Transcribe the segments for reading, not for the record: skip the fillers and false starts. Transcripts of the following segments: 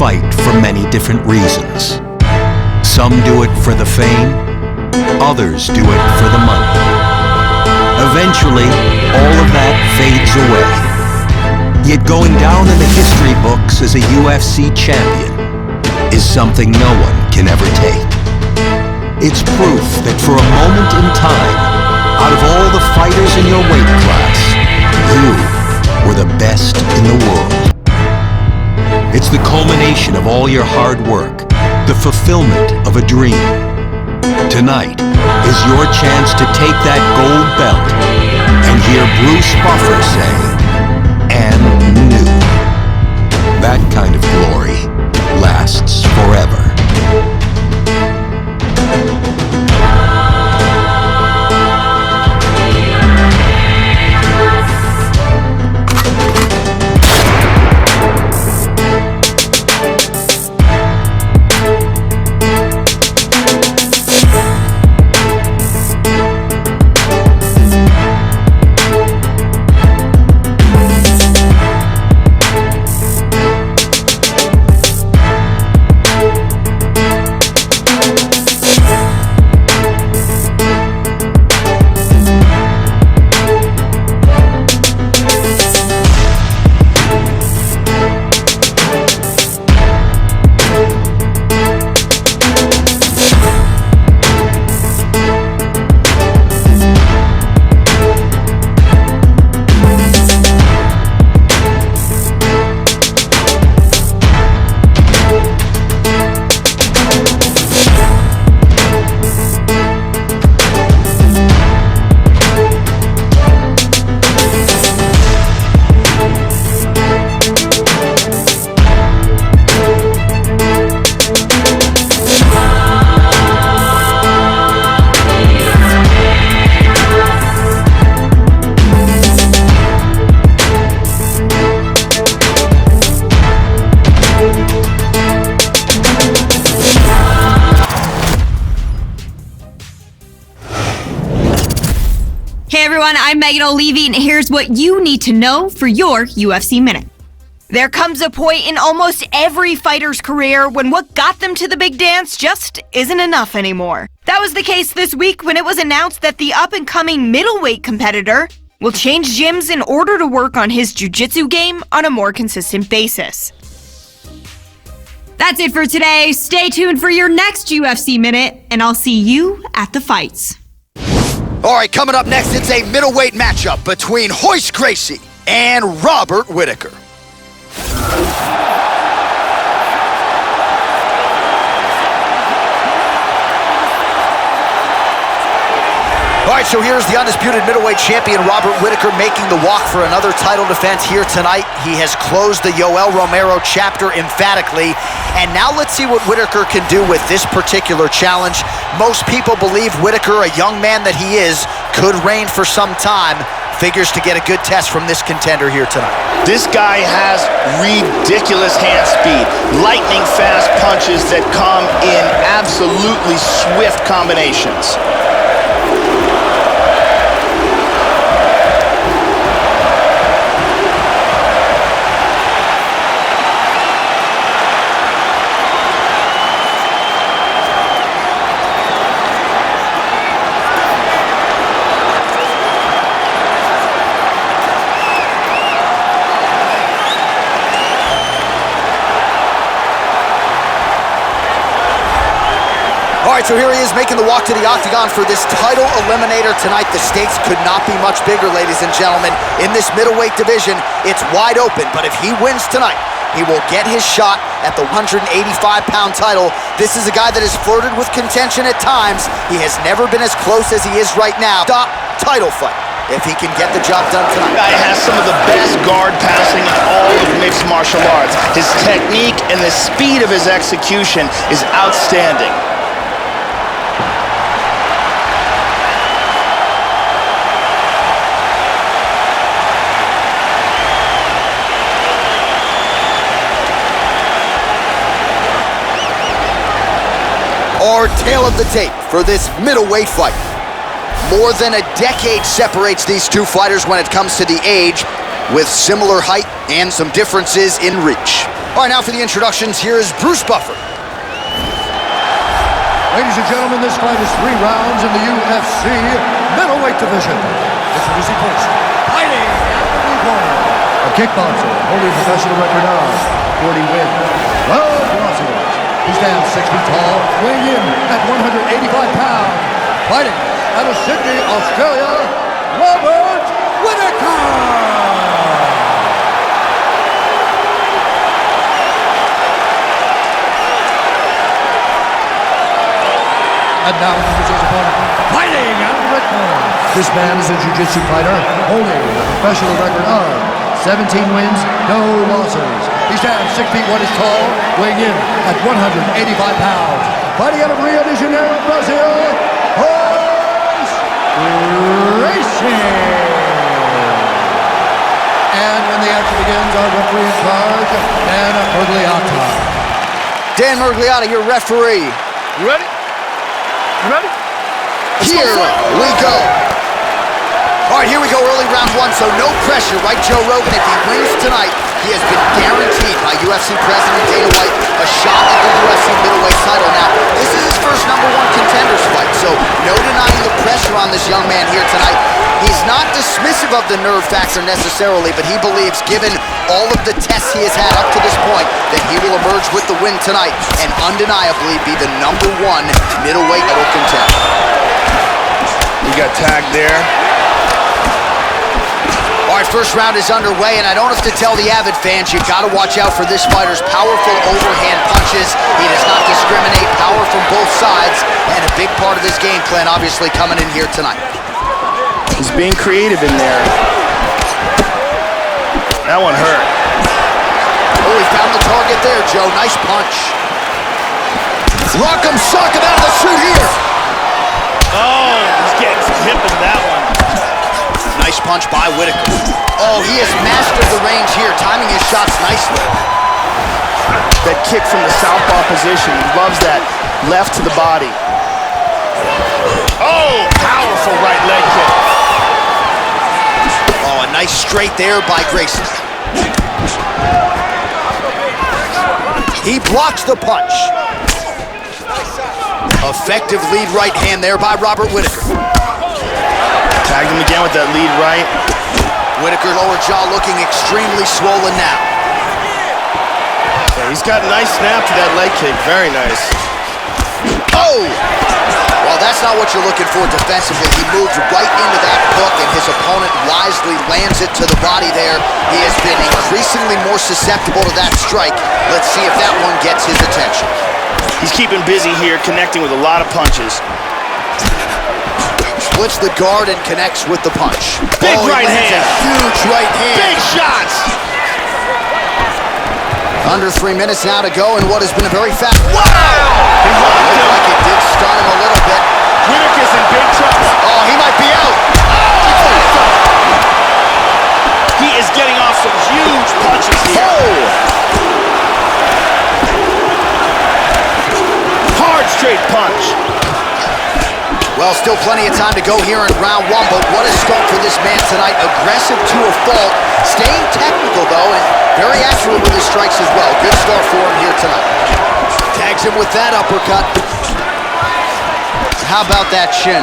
fight for many different reasons. Some do it for the fame, others do it for the money. Eventually, all of that fades away. Yet going down in the history books as a UFC champion is something no one can ever take. It's proof that for a moment in time, out of all the fighters in your weight class, you were the best in the world. It's the culmination of all your hard work, the fulfillment of a dream. Tonight is your chance to take that gold belt and hear Bruce Buffer say, "And new." That kind of glory lasts forever. Hey everyone, I'm Megan O'Leary, and here's what you need to know for your UFC Minute. There comes a point in almost every fighter's career when what got them to the big dance just isn't enough anymore. That was the case this week when it was announced that the up-and-coming middleweight competitor will change gyms in order to work on his jiu-jitsu game on a more consistent basis. That's it for today. Stay tuned for your next UFC Minute, and I'll see you at the fights. All right, coming up next, it's a middleweight matchup between Royce Gracie and Robert Whittaker. All right, so here's the undisputed middleweight champion, Robert Whittaker, making the walk for another title defense here tonight. He has closed the Yoel Romero chapter emphatically, and now let's see what Whittaker can do with this particular challenge. Most people believe Whittaker, a young man that he is, could reign for some time. Figures to get a good test from this contender here tonight. This guy has ridiculous hand speed, lightning fast punches that come in absolutely swift combinations. All right, so here he is making the walk to the octagon for this title eliminator tonight. The stakes could not be much bigger, ladies and gentlemen. In this middleweight division, it's wide open, but if he wins tonight, he will get his shot at the 185-pound title. This is a guy that has flirted with contention at times. He has never been as close as he is right now. Stop title fight if he can get the job done tonight. This guy has some of the best guard passing in all of mixed martial arts. His technique and the speed of his execution is outstanding. Our tale of the tape for this middleweight fight. More than a decade separates these two fighters when it comes to the age. With similar height and some differences in reach. All right, now for the introductions, here is Bruce Buffer. Ladies and gentlemen, this fight is 3 rounds in the UFC Middleweight division. Introducing first, fighting at the blue corner, a kickboxer holding a professional record of 40 wins, 12 losses. He stands 6 feet tall, weighing in at 185 pounds. Fighting out of Sydney, Australia, Robert Whittaker! And now his opponent, fighting out of the red corner. This man is a jiu-jitsu fighter holding a professional record of 17 wins, no losses. He stands 6 feet 1 inches tall, weighing in at 185 pounds. Fighting out of Rio de Janeiro, Brazil, Royce Gracie. And when the action begins, our referee in charge, Dan Merced. Dan Merced, your referee. You ready? You ready? Here we go. All right, here we go, early round 1, so no pressure, right, Joe Rogan? If he wins tonight, he has been guaranteed by UFC President Dana White a shot at the UFC middleweight title. Now, this is his first #1 contenders fight, so no denying the pressure on this young man here tonight. He's not dismissive of the nerve factor necessarily, but he believes, given all of the tests he has had up to this point, that he will emerge with the win tonight and undeniably be the #1 middleweight title contender. He got tagged there. All right, first round is underway, and I don't have to tell the avid fans, you got to watch out for this fighter's powerful overhand punches. He does not discriminate, power from both sides, and a big part of his game plan obviously coming in here tonight. He's being creative in there. That one hurt. Oh, he found the target there, Joe. Nice punch. Rock'em sock'em out of the chute here. Oh, he's getting some hip in that one. Nice punch by Whittaker. Oh, he has mastered the range here, timing his shots nicely. That kick from the southpaw position. He loves that left to the body. Oh, powerful right leg kick. Oh, a nice straight there by Gracie. He blocks the punch. Effective lead right hand there by Robert Whittaker. Tagged him again with that lead right. Whittaker lower jaw looking extremely swollen now. Yeah, he's got a nice snap to that leg kick. Very nice. Oh! Well, that's not what you're looking for defensively. He moved right into that hook, and his opponent wisely lands it to the body there. He has been increasingly more susceptible to that strike. Let's see if that one gets his attention. He's keeping busy here, connecting with a lot of punches. Splits the guard and connects with the punch. Big right hand. A huge right hand. Big shots. Under 3 minutes now to go in what has been a very fast. Wow! He locked him. Looked like it did stun him a little bit. Whittaker's in big trouble. Oh, he might be out. Oh! He is getting off some huge punches here. Oh! Hard straight punch. Well, still plenty of time to go here in round 1, but what a start for this man tonight. Aggressive to a fault, staying technical though, and very accurate with his strikes as well. Good start for him here tonight. Tags him with that uppercut. How about that shin?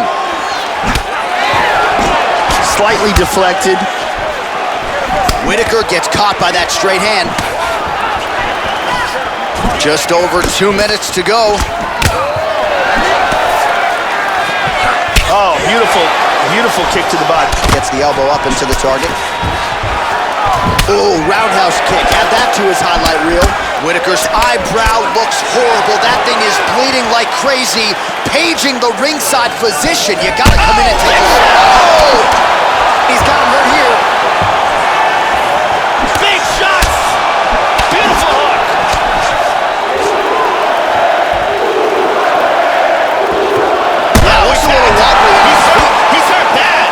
Slightly deflected. Whittaker gets caught by that straight hand. Just over 2 minutes to go. Oh, beautiful kick to the body. Gets the elbow up into the target. Oh, roundhouse kick. Add that to his highlight reel. Whittaker's eyebrow looks horrible. That thing is bleeding like crazy. Paging the ringside physician. You gotta come in and take a look. Oh! He's got him hurt here. Big shots! Beautiful hook! Yeah, looks a little wobbly. He's hurt bad.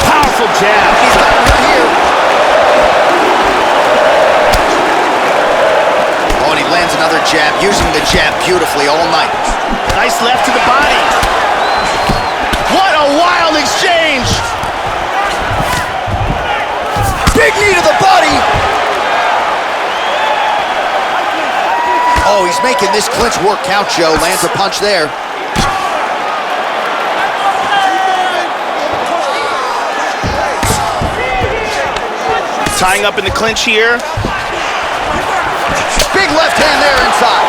Powerful jab. He's got him hurt here. Oh, and he lands another jab, using the jab beautifully all night. Nice left to the body. What a wild exchange! Big knee to the body. Oh, he's making this clinch work count, Joe. Lands a punch there. Tying up in the clinch here. Big left hand there inside.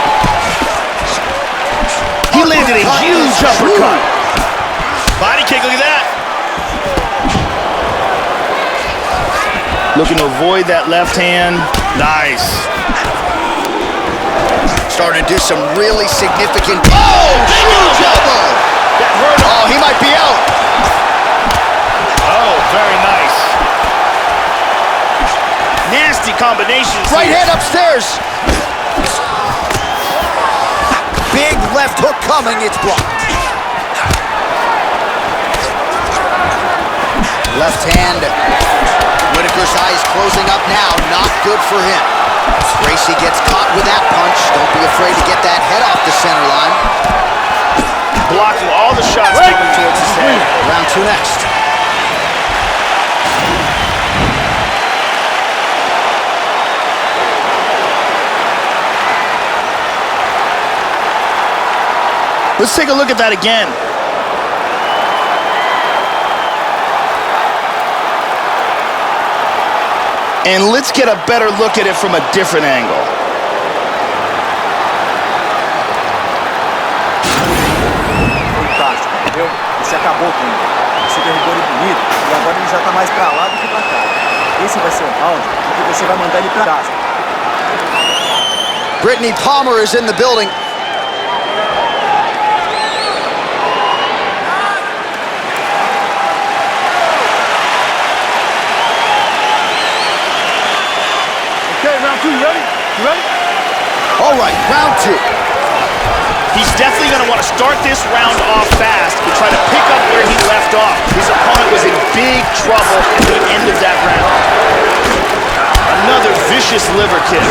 He landed a huge uppercut. Body kick, look at that. Looking to avoid that left hand. Nice. Starting to do some really significant... Oh, huge elbow. That hurt him. Oh, he might be out. Oh, very nice. Nasty combinations. Right hand upstairs. Big left hook coming, it's blocked. Left hand. Whitaker's eyes closing up now, not good for him. Gracie gets caught with that punch. Don't be afraid to get that head off the center line. Blocking all the shots taken towards his head. Round 2 next. Let's take a look at that again. And let's get a better look at it from a different angle. Fantástico, entendeu? Esse acabou com ele. Esse derrubou ele bonito e agora ele já tá mais pra lá do que pra cá. Esse vai ser um round que você vai mandar ele pra casa. Brittany Palmer is in the building. Okay, round 2, you ready? You ready? All right, round 2. He's definitely going to want to start this round off fast and try to pick up where he left off. His opponent was in big trouble at the end of that round. Another vicious liver kick.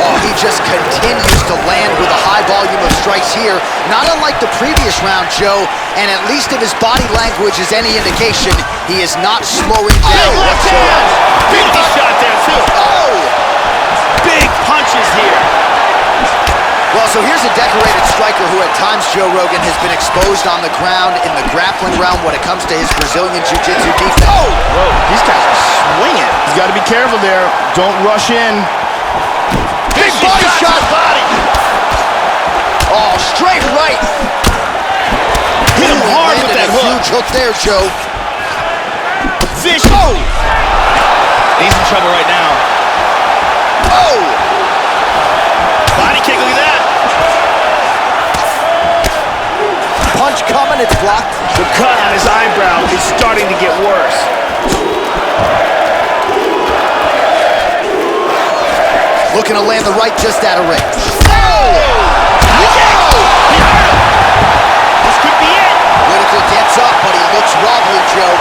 Oh, he just continues to land with a high volume of strikes here. Not unlike the previous round, Joe, and at least if his body language is any indication, he is not slowing down whatsoever. Big shot there, too. Oh! Big punches here. Well, so here's a decorated striker who at times, Joe Rogan, has been exposed on the ground in the grappling realm when it comes to his Brazilian Jiu-Jitsu defense. Oh! Whoa, these guys are swinging. He's got to be careful there. Don't rush in. Big body shot! Body. Oh, straight right. Hit him hard with that hook. Huge hook there, Joe. Vicious. Oh! He's in trouble right now. Oh! Body kick, look at that. Punch coming, it's blocked. The cut on his eyebrow is starting to get worse. Looking to land the right just out of range. Oh! This could be it. Whitaker gets up, but he looks wobbly, Joe.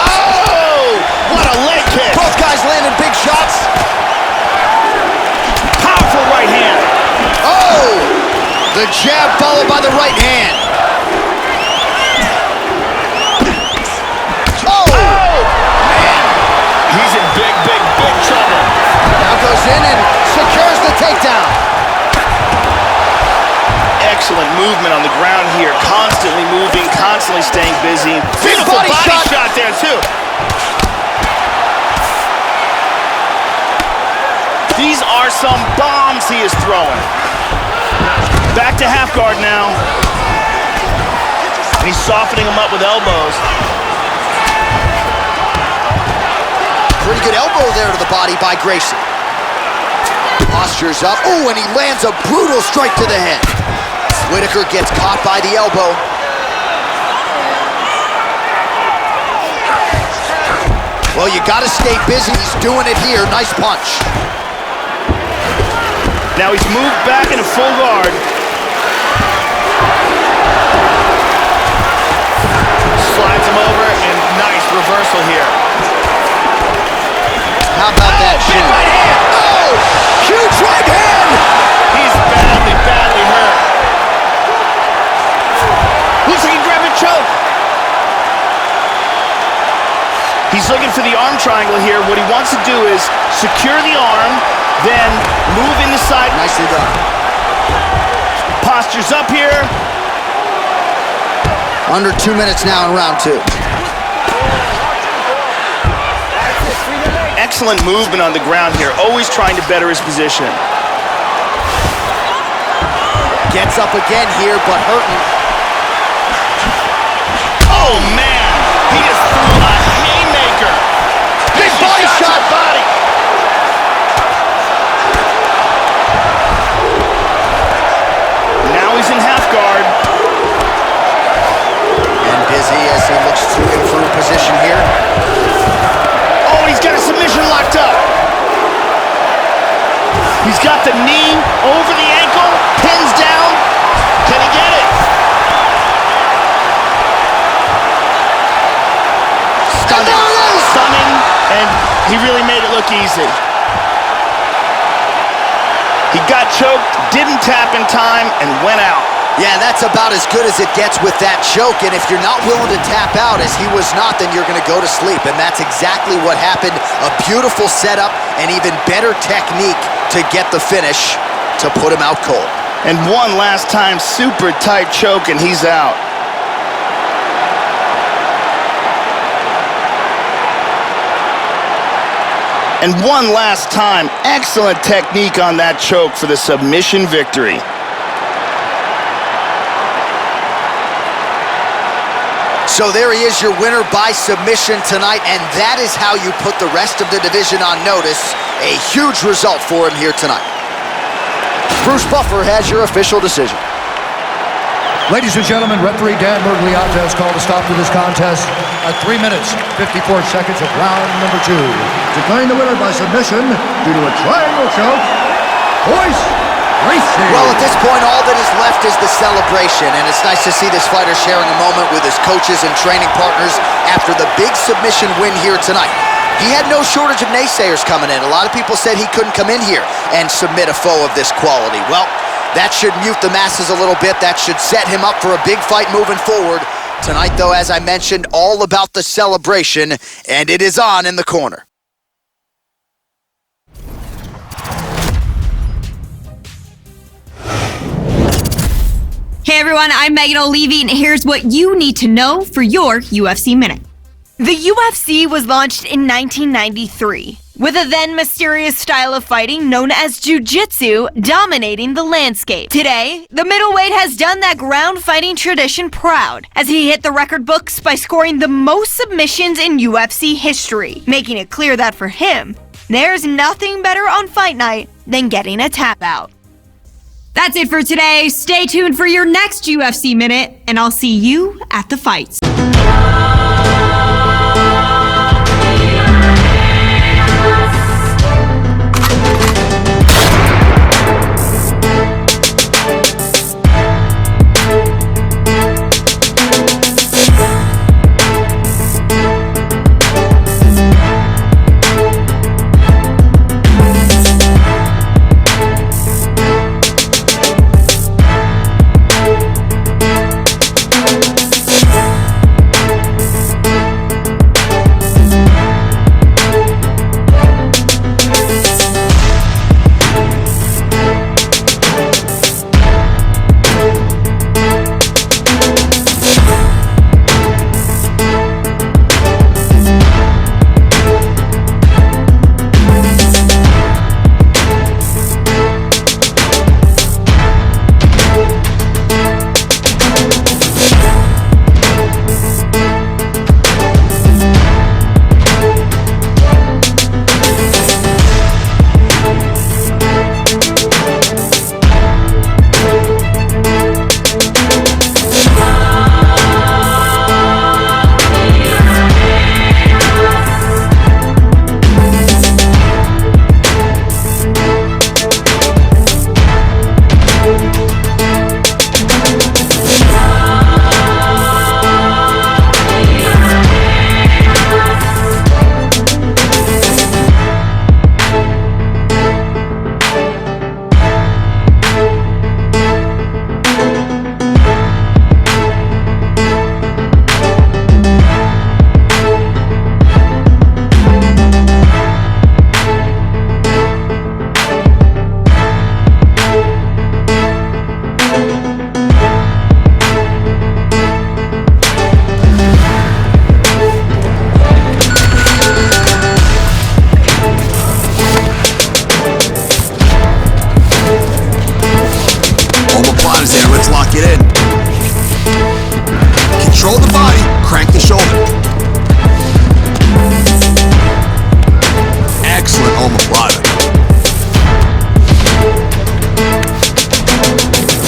Oh! What a leg kick. Both guys landing big shots. Powerful right hand. Oh! The jab followed by the right hand. Oh! Man! He's in big trouble. Now goes in and secures the takedown. Excellent movement on the ground here. Constantly moving, constantly staying busy. Beautiful body shot there, too. These are some bombs he is throwing. Back to half guard now. And he's softening him up with elbows. Pretty good elbow there to the body by Gracie. Posture's up. Oh, and he lands a brutal strike to the head. Whitaker gets caught by the elbow. Well, you gotta stay busy. He's doing it here. Nice punch. Now he's moved back into full guard. Slides him over, and nice reversal here. How about that big right hand? Oh! Huge right hand! He's badly hurt. Looks like he grabbed a choke. He's looking for the arm triangle here. What he wants to do is secure the arm then move in the side. Nicely done. Postures up here. Under 2 minutes now in round 2. Excellent movement on the ground here, always trying to better his position. Gets up again here, but hurting. Oh, man! He just threw a haymaker. Big body shot. Body. Now he's in half guard. And busy as he looks to improve position here. Oh, he's got a submission locked up. He's got the knee over the ankle, pins down. Can he get it? Stunning. Stunning, and he really made it look easy. He got choked, didn't tap in time, and went out. Yeah, that's about as good as it gets with that choke, and if you're not willing to tap out, as he was not, then you're going to go to sleep, and that's exactly what happened. A beautiful setup and even better technique to get the finish to put him out cold. And one last time, super tight choke, and he's out. And one last time, excellent technique on that choke for the submission victory. So there he is, your winner by submission tonight, and that is how you put the rest of the division on notice. A huge result for him here tonight. Bruce Buffer has your official decision. Ladies and gentlemen, referee Dan Merced has called a stop to this contest at 3 minutes, 54 seconds of round number 2. Declaring the winner by submission due to a triangle choke, Royce Gracie. Well, at this point, all that is left is the celebration, and it's nice to see this fighter sharing a moment with his coaches and training partners after the big submission win here tonight. He had no shortage of naysayers coming in. A lot of people said he couldn't come in here and submit a foe of this quality. Well, that should mute the masses a little bit. That should set him up for a big fight moving forward. Tonight, though, as I mentioned, all about the celebration, and it is on in the corner. Hey everyone, I'm Megan O'Leary, and here's what you need to know for your UFC Minute. The UFC was launched in 1993, with a then mysterious style of fighting known as Jiu-Jitsu dominating the landscape. Today, the middleweight has done that ground fighting tradition proud, as he hit the record books by scoring the most submissions in UFC history, making it clear that for him, there's nothing better on fight night than getting a tap out. That's it for today. Stay tuned for your next UFC Minute, and I'll see you at the fights. Control the body, crank the shoulder. Excellent omoplata.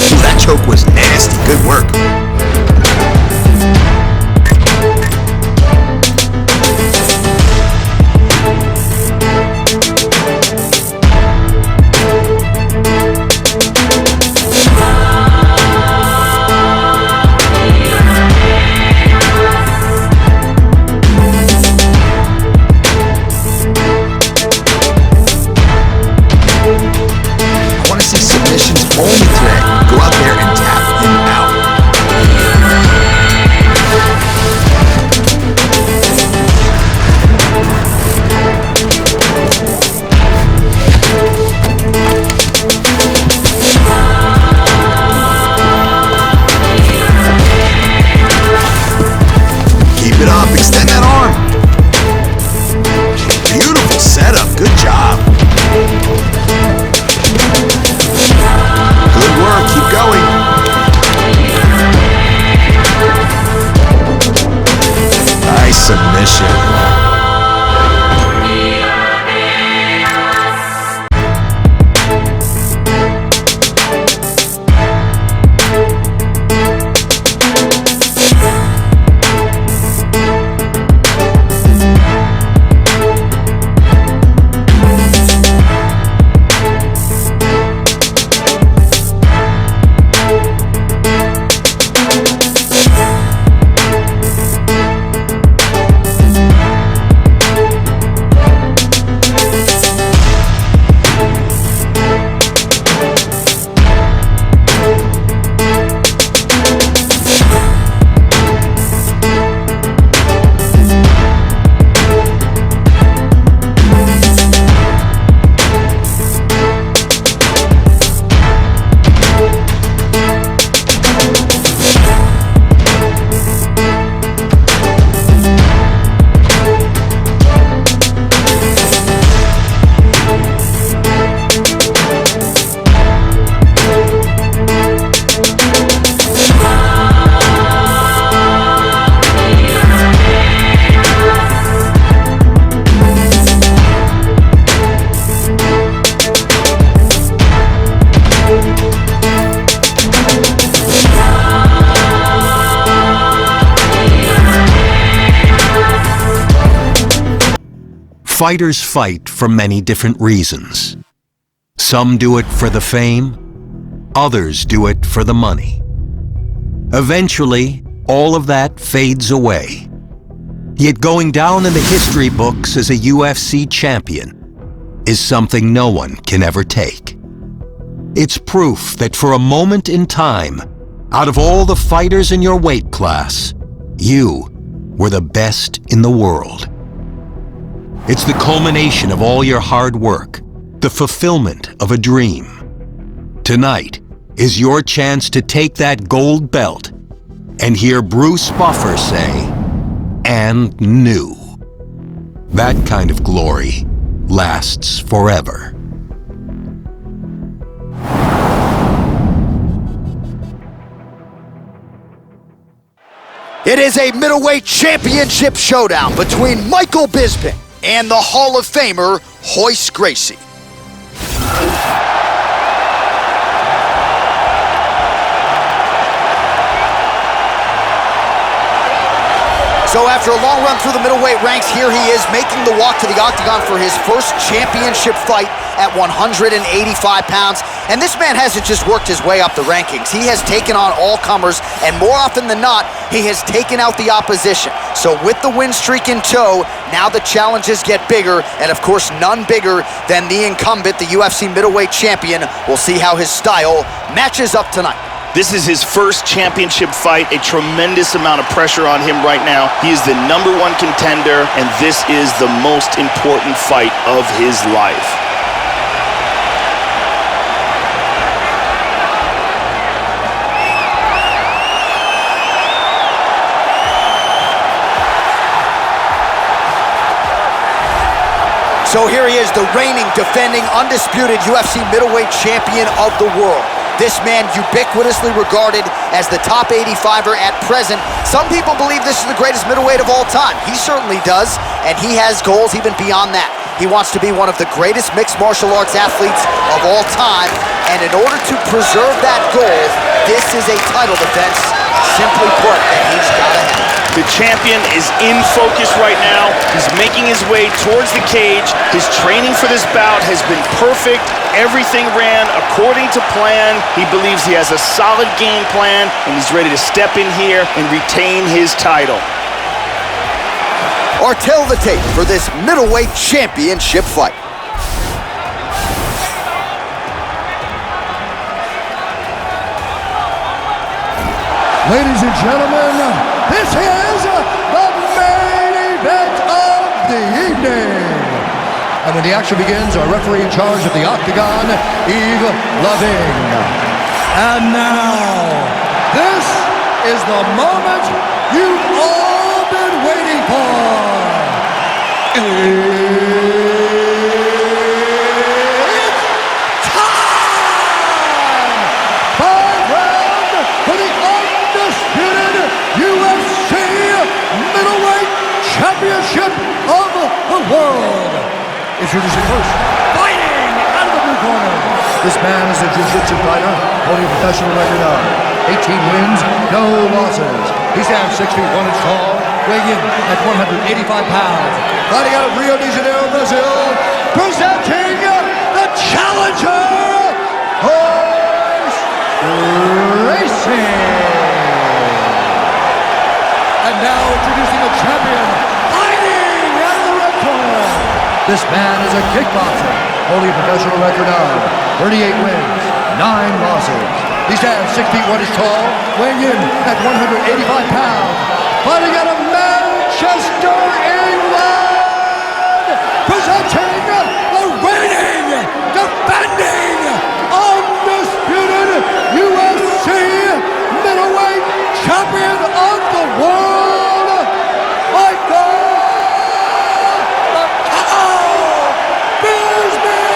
Ooh, that choke was nasty. Good work. Only today. Go out there and tap him out. Keep it up. Extend that arm. Beautiful setup. Good job. Good work, keep going. Nice submission. Fighters fight for many different reasons. Some do it for the fame, others do it for the money. Eventually, all of that fades away. Yet going down in the history books as a UFC champion is something no one can ever take. It's proof that for a moment in time, out of all the fighters in your weight class, you were the best in the world. It's the culmination of all your hard work, the fulfillment of a dream. Tonight is your chance to take that gold belt and hear Bruce Buffer say, "And new." That kind of glory lasts forever. It is a middleweight championship showdown between Michael Bisping and the Hall of Famer, Royce Gracie. So after a long run through the middleweight ranks, here he is making the walk to the octagon for his first championship fight at 185 pounds. And this man hasn't just worked his way up the rankings. He has taken on all comers, and more often than not, he has taken out the opposition. So with the win streak in tow, now the challenges get bigger, and of course none bigger than the incumbent, the UFC middleweight champion. We'll see how his style matches up tonight. This is his first championship fight, a tremendous amount of pressure on him right now. He is the #1 contender, and this is the most important fight of his life. So here he is, the reigning, defending, undisputed UFC middleweight champion of the world. This man ubiquitously regarded as the top 85er at present. Some people believe this is the greatest middleweight of all time. He certainly does, and he has goals even beyond that. He wants to be one of the greatest mixed martial arts athletes of all time, and in order to preserve that goal, this is a title defense, simply put, that he's got to have. The champion is in focus right now. He's making his way towards the cage. His training for this bout has been perfect. Everything ran according to plan. He believes he has a solid game plan, and he's ready to step in here and retain his title. Or tell the tape for this middleweight championship fight. Ladies and gentlemen, this is the main event of the evening. And when the action begins, our referee in charge of the Octagon, Yves Loving. And now, this is the moment you've all been waiting for. Championship of the world. Introducing first, fighting out of the blue corner. This man is a jiu-jitsu fighter, holding a professional record of 18 wins, no losses. He stands 6 feet 1 inch tall, weighing in at 185 pounds. Fighting out of Rio de Janeiro, Brazil, presenting the challenger, Royce Gracie. And now introducing the champion, fighting out of the red corner. This man is a kickboxer, holding a professional record of 38 wins, 9 losses. He stands 6 feet 1 inch tall, weighing in at 185 pounds. Fighting out of Manchester, England, presenting the reigning, defending, undisputed UFC middleweight champion of the world, Bisping.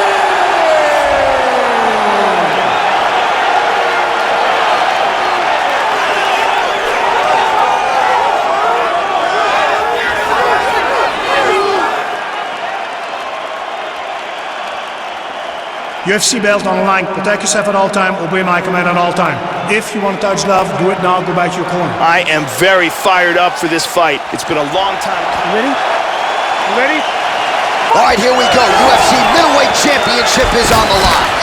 UFC belt on the line. Protect yourself at all time. Obey my command at all time. If you want to touch love, do it now. Go back to your corner. I am very fired up for this fight. It's been a long time. You ready? You ready? All right, here we go. UFC middleweight championship is on the line.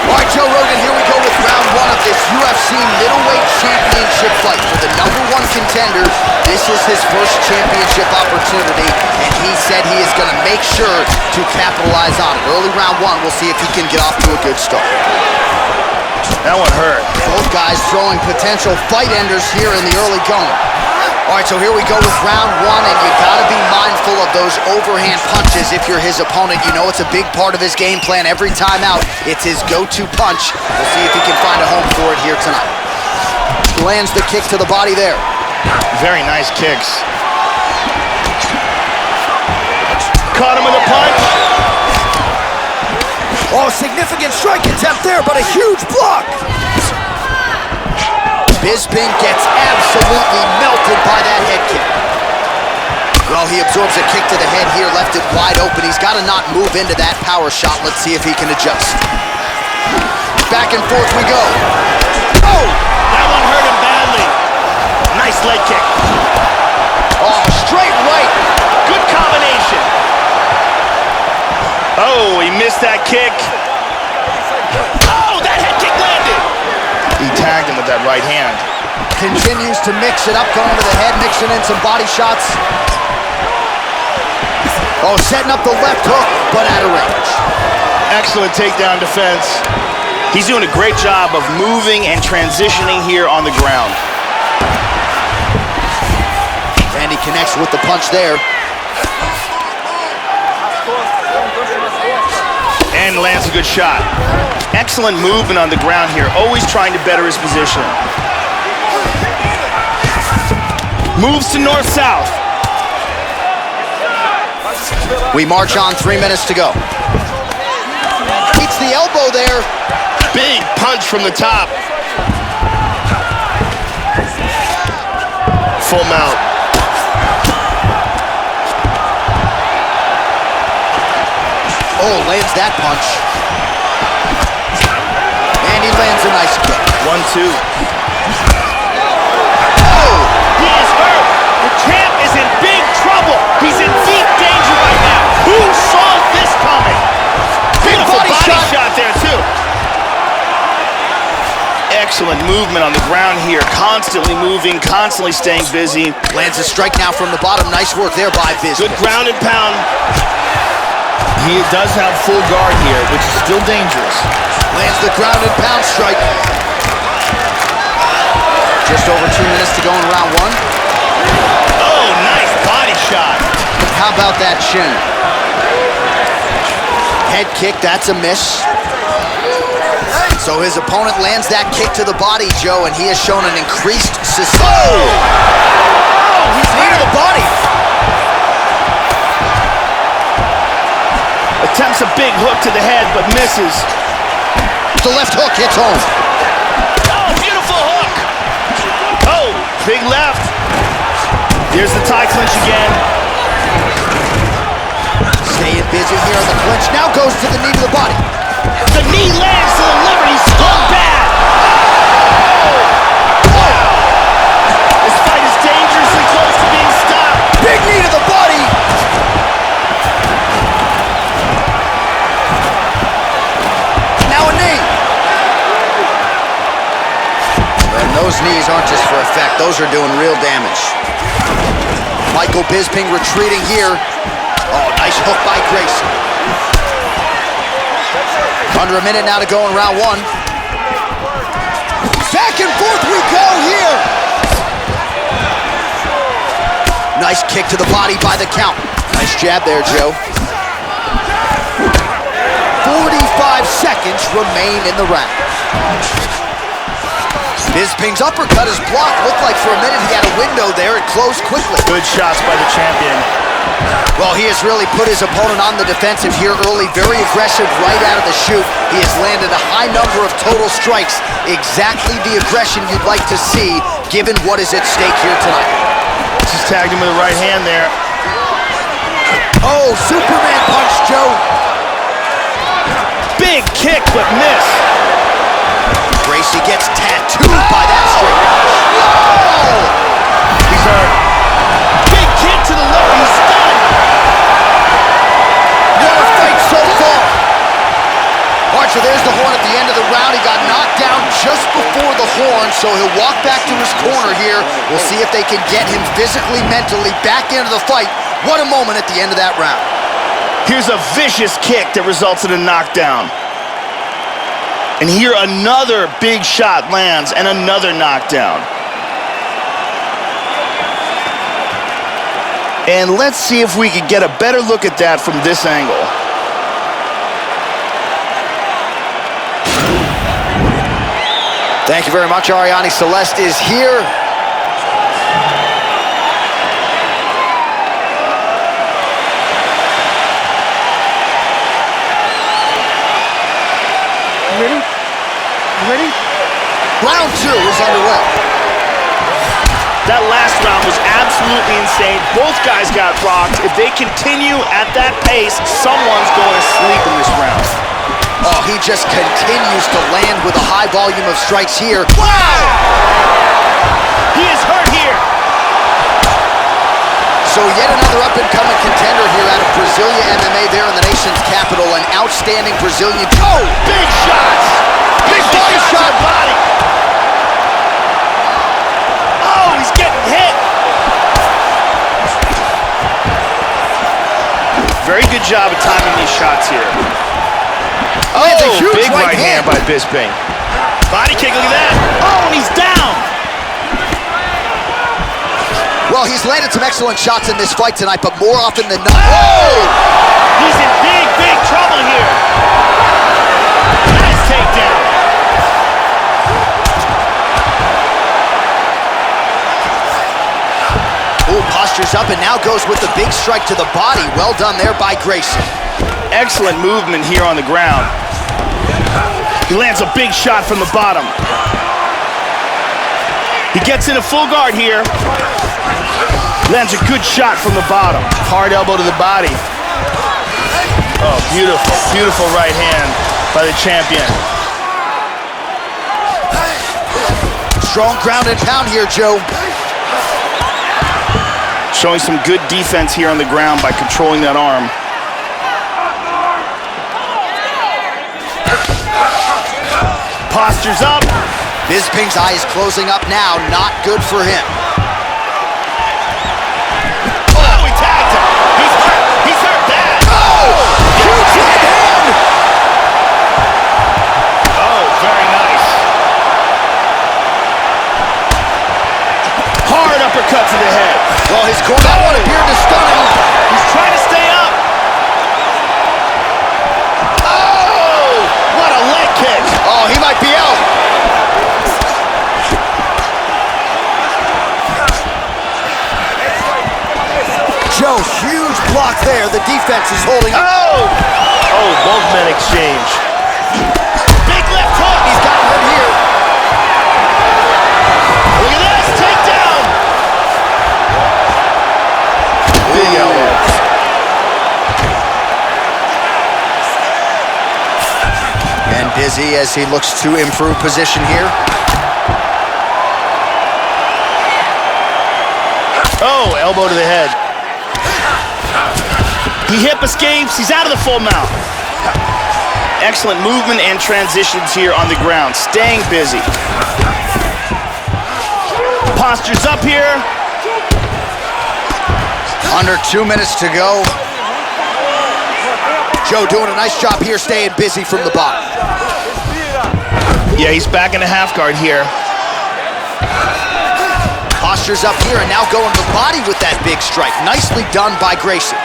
All right, Joe Rogan, here we go with round one of this UFC middleweight championship fight. For the #1 contender, this is his first championship opportunity, and he said he is going to make sure to capitalize on it. Early round one, we'll see if he can get off to a good start. That one hurt. Both guys throwing potential fight enders here in the early going. All right, so here we go with round one, and you got to be mindful of those overhand punches if you're his opponent. You know it's a big part of his game plan every time out. It's his go-to punch. We'll see if he can find a home for it here tonight. Lands the kick to the body there. Very nice kicks. Caught him with a punch. Oh, significant strike attempt there, but a huge block. Bisping gets absolutely melted by that head kick. Well, he absorbs a kick to the head here, left it wide open. He's got to not move into that power shot. Let's see if he can adjust. Back and forth we go. Oh! That one hurt him badly. Nice leg kick. Oh, straight right. Good combination. Oh, he missed that kick. Oh, that head kick landed. He tagged him with that right hand. Continues to mix it up, going to the head, mixing in some body shots. Oh, setting up the left hook, but out of range. Excellent takedown defense. He's doing a great job of moving and transitioning here on the ground. And he connects with the punch there. And lands a good shot. Excellent movement on the ground here, always trying to better his position. Moves to north-south. We march on, 3 minutes to go. Beats the elbow there. Big punch from the top. Full mount. Oh, lands that punch. And he lands a nice kick. 1-2. Oh, he is hurt. The champ is in big trouble. He's in deep danger right now. Who saw this coming? Beautiful body shot there, too. Excellent movement on the ground here. Constantly moving, constantly staying busy. Lands a strike now from the bottom. Nice work there by Bisping. Good ground and pound. He does have full guard here, which is still dangerous. Lands the ground and pound strike. Just over 2 minutes to go in round one. Oh, nice body shot. How about that chin? Head kick, that's a miss. So his opponent lands that kick to the body, Joe, and he has shown an increased sustain. Oh, he's knee to the body. Attempts a big hook to the head, but misses. The left hook hits home. Oh, beautiful hook. Oh, big left. Here's the tie clinch again. Staying busy here on the clinch. Now goes to the knee to the body. The knee lands to the liver. He's still bad. Oh, wow. This fight is dangerously close to being stopped. Big knee to the body. Now a knee. And those knees aren't just for effect. Those are doing real damage. Michael Bisping retreating here. Oh, nice hook by Gracie. Under a minute now to go in round one. Back and forth we go here. Nice kick to the body by the count. Nice jab there, Joe. 45 seconds remain in the round. Bisping's uppercut is blocked. Looked like for a minute he had a window there. It closed quickly. Good shots by the champion. Well, he has really put his opponent on the defensive here early. Very aggressive right out of the chute. He has landed a high number of total strikes. Exactly the aggression you'd like to see, given what is at stake here tonight. Just tagged him with the right hand there. Oh, Superman punch, Joe. Big kick, but miss. Gracie gets tattooed by that straight. Oh! He's hurt. Big kick to the liver. He's stunned. What a fight so far. Archer, there's the horn at the end of the round. He got knocked down just before the horn, so he'll walk back to his corner here. We'll see if they can get him physically, mentally back into the fight. What a moment at the end of that round. Here's a vicious kick that results in a knockdown. And here another big shot lands and another knockdown. And let's see if we can get a better look at that from this angle. Thank you very much. Ariane Celeste is here. Ready? You ready? Round two is underway. That last round was absolutely insane. Both guys got rocked. If they continue at that pace, someone's going to sleep in this round. Oh, he just continues to land with a high volume of strikes here. Wow! He is hurt here. So yet another up-and-coming contender here out of Brasilia MMA there in the nation's capital. An outstanding Brazilian. Oh, big shots! Big body shot. Body. Oh, he's getting hit. Very good job of timing these shots here. Oh, a huge big right hand by Bisping. Body kick, look at that. Oh, and he's down. Well, he's landed some excellent shots in this fight tonight, but more often than not... Oh! He's in big, big trouble here. Nice takedown. Oh, postures up and now goes with the big strike to the body. Well done there by Gracie. Excellent movement here on the ground. He lands a big shot from the bottom. He gets in a full guard here. Lands a good shot from the bottom. Hard elbow to the body. Oh, beautiful, beautiful right hand by the champion. Strong ground and pound here, Joe. Showing some good defense here on the ground by controlling that arm. Postures up. Bisping's eye is closing up now. Not good for him. Oh, he tagged him. He's hurt. He's hurt bad. Oh! Huge right hand! Oh, very nice. Hard uppercut to the head. Well, his corner appeared to stun him. He's trying to stay up. Oh! What a leg kick. Oh, he might be out. Joe, huge block there. The defense is holding up. Oh! Oh, both men exchange. Big left hook. He's got him here. Look at this, takedown. Big elbow. And busy as he looks to improve position here. Oh, elbow to the head. He hip escapes. He's out of the full mount. Excellent movement and transitions here on the ground. Staying busy. Postures up here. Under 2 minutes to go. Joe doing a nice job here, staying busy from the bottom. Yeah, he's back in the half guard here. Postures up here and now going to the body with that big strike. Nicely done by Gracie.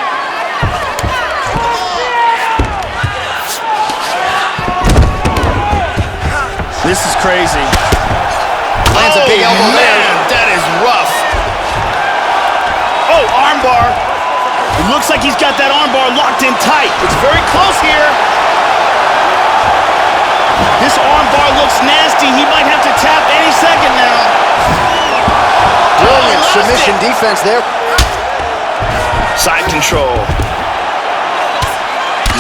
This is crazy. Lands a big elbow there. Man, that is rough. Oh, armbar. It looks like he's got that armbar locked in tight. It's very close here. This armbar looks nasty. He might have to tap any second now. Brilliant submission defense there. Side control.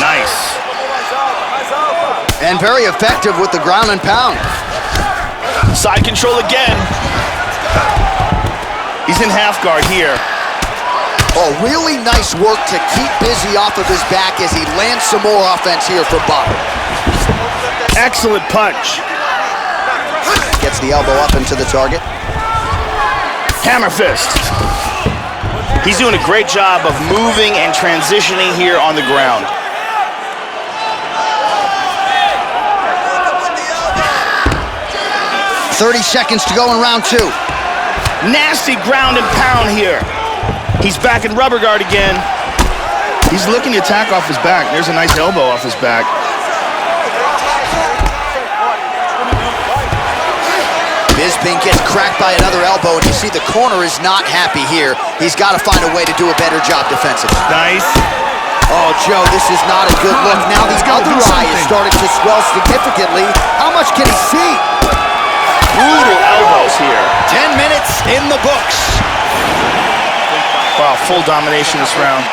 Nice. And very effective with the ground and pound. Side control again. He's in half guard here. Oh, really nice work to keep busy off of his back as he lands some more offense here from bottom. Excellent punch. Gets the elbow up into the target. Hammer fist. He's doing a great job of moving and transitioning here on the ground. .30 seconds to go in round 2. Nasty ground and pound here. He's back in rubber guard again. He's looking to attack off his back. There's a nice elbow off his back. Bisping gets cracked by another elbow, and you see the corner is not happy here. He's got to find a way to do a better job defensively. Nice. Oh, Joe, this is not a good look. Now the other eye is starting to swell significantly. How much can he see? Brutal elbows here. 10 minutes in the books. Wow, full domination this round.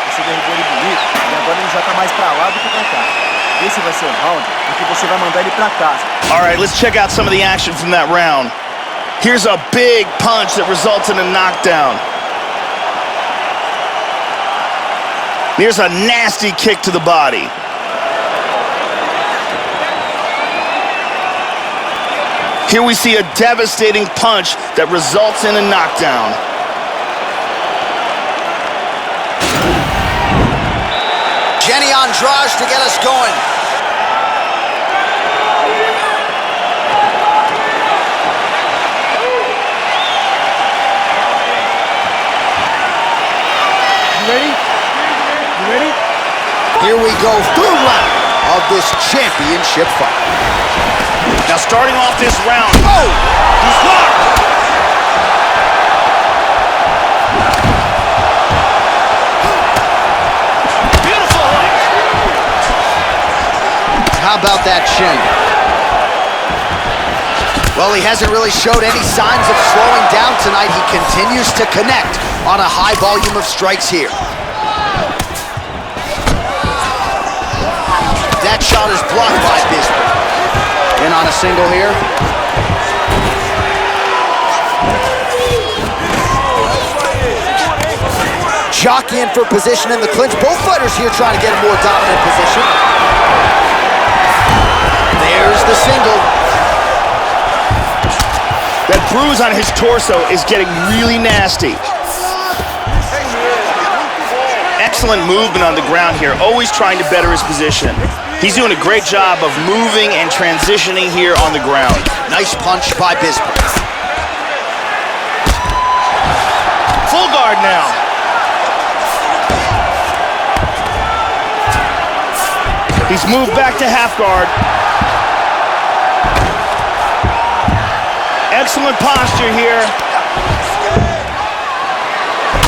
Você derrubou ele bonito e agora ele já tá mais pra lá do que pra cá. Esse vai ser um round em que você vai mandar ele pra casa. All right, let's check out some of the action from that round. Here's a big punch that results in a knockdown. Here's a nasty kick to the body. Here we see a devastating punch that results in a knockdown. Jenny Andrade to get us going. You ready? You ready? Here we go, third round of this championship fight. Now starting off this round, Oh! he's locked. How about that shin? Well, he hasn't really showed any signs of slowing down tonight. He continues to connect on a high volume of strikes here. That shot is blocked by Bisping. In on a single here. Jockeying for position in the clinch. Both fighters here trying to get a more dominant position. There's the single. That bruise on his torso is getting really nasty. Excellent movement on the ground here, always trying to better his position. He's doing a great job of moving and transitioning here on the ground. Nice punch by Bisping. Full guard now. He's moved back to half guard. Excellent posture here.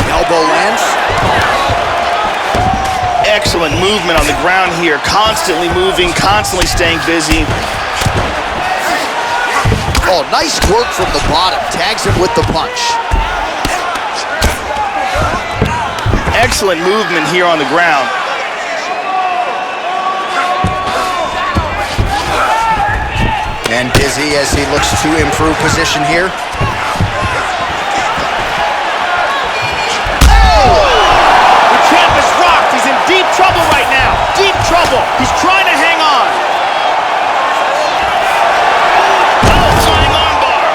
Elbow lands. Excellent movement on the ground here. Constantly moving, constantly staying busy. Oh, nice work from the bottom. Tags him with the punch. Excellent movement here on the ground. And busy as he looks to improve position here. Oh! The champ is rocked. He's in deep trouble right now. Deep trouble. He's trying to hang on. Oh, flying armbar.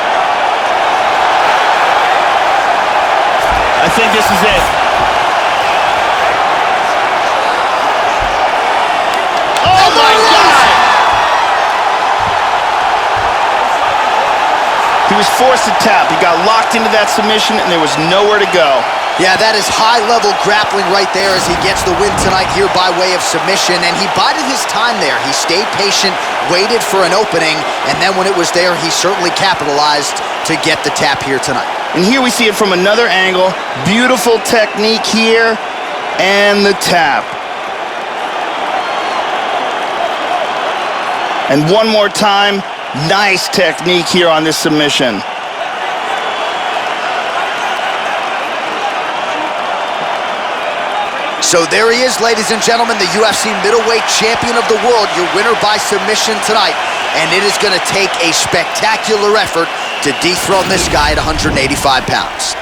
I think this is it. Oh my God! He was forced to tap. He got locked into that submission, and there was nowhere to go. Yeah, that is high-level grappling right there as he gets the win tonight here by way of submission, and he bided his time there. He stayed patient, waited for an opening, and then when it was there, he certainly capitalized to get the tap here tonight. And here we see it from another angle. Beautiful technique here, and the tap. And one more time. Nice technique here on this submission. So there he is, ladies and gentlemen, the UFC middleweight champion of the world, your winner by submission tonight. And it is going to take a spectacular effort to dethrone this guy at 185 pounds.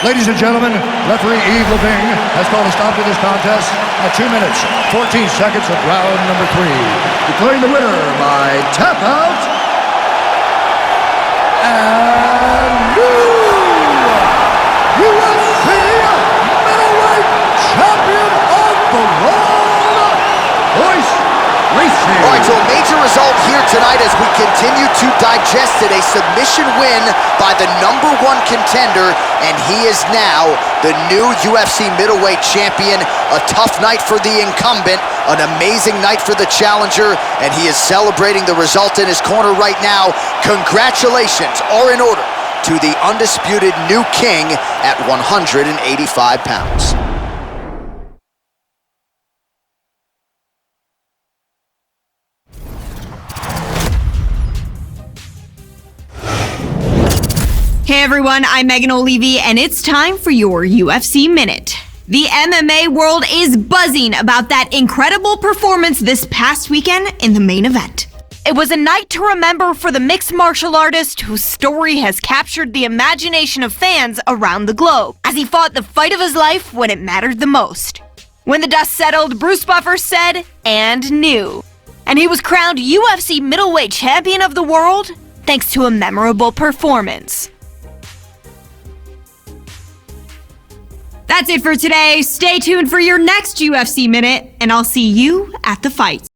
Ladies and gentlemen, referee Yves Leving has called a stop to this contest at 2 minutes, 14 seconds of round number 3. Declaring the winner by tap out, and new UFC middleweight champion of the world, Royce Gracie. All right, so a major result here tonight as we continue to digest it. A submission win by the #1 contender, and he is now the new UFC middleweight champion. A tough night for the incumbent, an amazing night for the challenger, and he is celebrating the result in his corner right now. Congratulations are in order to the undisputed new king at 185 pounds. Hey everyone, I'm Megan O'Leary, and it's time for your UFC Minute. The MMA world is buzzing about that incredible performance this past weekend in the main event. It was a night to remember for the mixed martial artist whose story has captured the imagination of fans around the globe as he fought the fight of his life when it mattered the most. When the dust settled, Bruce Buffer said, and knew. And he was crowned UFC middleweight champion of the world thanks to a memorable performance. That's it for today. Stay tuned for your next UFC Minute, and I'll see you at the fights.